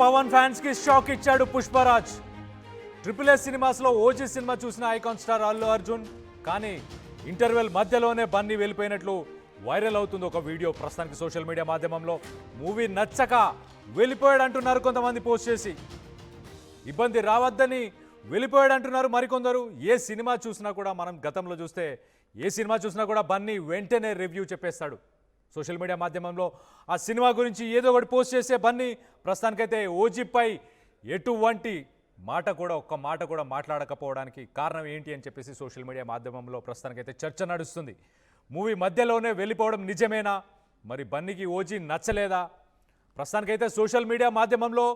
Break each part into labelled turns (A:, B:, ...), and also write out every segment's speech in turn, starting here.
A: Pawan fans కి shock ఇచ్చాడు Pushparaj. Triple cinemas లో ఓజీ సినిమా చూసిన ఐకాన్ స్టార్ అల్లు అర్జున్ కానీ ఇంటర్వెల్ మధ్యలోనే బన్నీ వెళ్ళిపోయినట్లు వైరల్ అవుతుంది ఒక వీడియో ప్రస్తుతానికి సోషల్ మీడియా మాధ్యమంలో. మూవీ నచ్చక వెళ్ళిపోయాడు అంటున్నారు కొంతమంది పోస్ట్ చేసి. ఇబ్బంది రావద్దని వెళ్ళిపోయాడు అంటున్నారు మరికొందరు. ఏ సినిమా చూసినా కూడా మనం గతంలో చూస్తే ఏ సినిమా చూసినా కూడా బన్నీ వెంటనే రివ్యూ చెప్పేస్తాడు. సోషల్ మీడియా మాధ్యమంలో ఆ సినిమా గురించి ఏదో ఒకటి పోస్ట్ చేసే బన్నీ ప్రస్తుతానికైతే ఓజీపై ఎటువంటి ఒక్క మాట కూడా మాట్లాడకపోవడానికి కారణం ఏంటి అని చెప్పేసి సోషల్ మీడియా మాధ్యమంలో ప్రస్తుతానికైతే చర్చ నడుస్తుంది. మూవీ మధ్యలోనే వెళ్ళిపోవడం నిజమేనా? మరి బన్నీకి ఓజీ నచ్చలేదా? ప్రస్తుతానికైతే సోషల్ మీడియా మాధ్యమంలో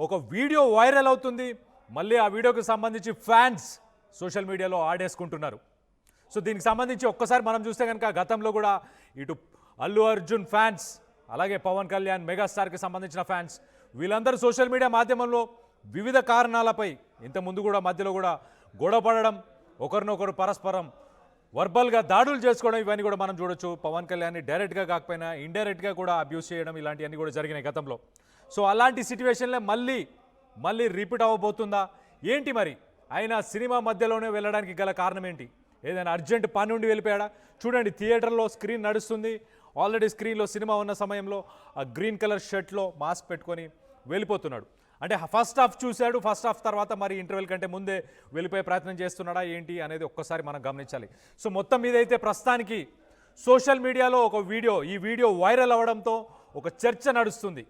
A: ఒక వీడియో వైరల్ అవుతుంది. మళ్ళీ ఆ వీడియోకి సంబంధించి ఫ్యాన్స్ సోషల్ మీడియాలో ఆడేసుకుంటున్నారు. సో దీనికి సంబంధించి ఒక్కసారి మనం చూస్తే కనుక గతంలో కూడా ఇటు అల్లు అర్జున్ ఫ్యాన్స్ అలాగే పవన్ కళ్యాణ్ మెగాస్టార్కి సంబంధించిన ఫ్యాన్స్ వీళ్ళందరూ సోషల్ మీడియా మాధ్యమంలో వివిధ కారణాలపై ఇంతకుముందు కూడా మధ్యలో కూడా గొడవ పడడం, ఒకరినొకరు పరస్పరం వర్బల్గా దాడులు చేసుకోవడం ఇవన్నీ కూడా మనం చూడొచ్చు. పవన్ కళ్యాణ్ని డైరెక్ట్గా కాకపోయినా ఇండైరెక్ట్గా కూడా అబ్యూస్ చేయడం ఇలాంటివన్నీ కూడా జరిగినాయి గతంలో. సో అలాంటి సిచ్యువేషన్లే మళ్ళీ రిపీట్ అవ్వబోతుందా ఏంటి? మరి ఆయన సినిమా మధ్యలోనే వెళ్ళడానికి గల కారణం ఏంటి? ఏదైనా అర్జెంట్ పని ఉండి వెళ్ళిపోయాడా? చూడండి, థియేటర్లో స్క్రీన్ నడుస్తుంది. ఆల్రెడీ స్క్రీన్లో సినిమా ఉన్న సమయంలో ఆ గ్రీన్ కలర్ షర్ట్లో మాస్క్ పెట్టుకొని వెళ్ళిపోతున్నాడు. అంటే ఫస్ట్ హాఫ్ చూశాడు. ఫస్ట్ హాఫ్ తర్వాత మరి ఇంటర్వెల్ కంటే ముందే వెళ్ళిపోయే ప్రయత్నం చేస్తున్నాడా ఏంటి అనేది ఒక్కసారి మనం గమనించాలి. సో మొత్తం మీద అయితే ప్రస్తుతానికి సోషల్ మీడియాలో ఈ వీడియో వైరల్ అవ్వడంతో ఒక చర్చ నడుస్తుంది.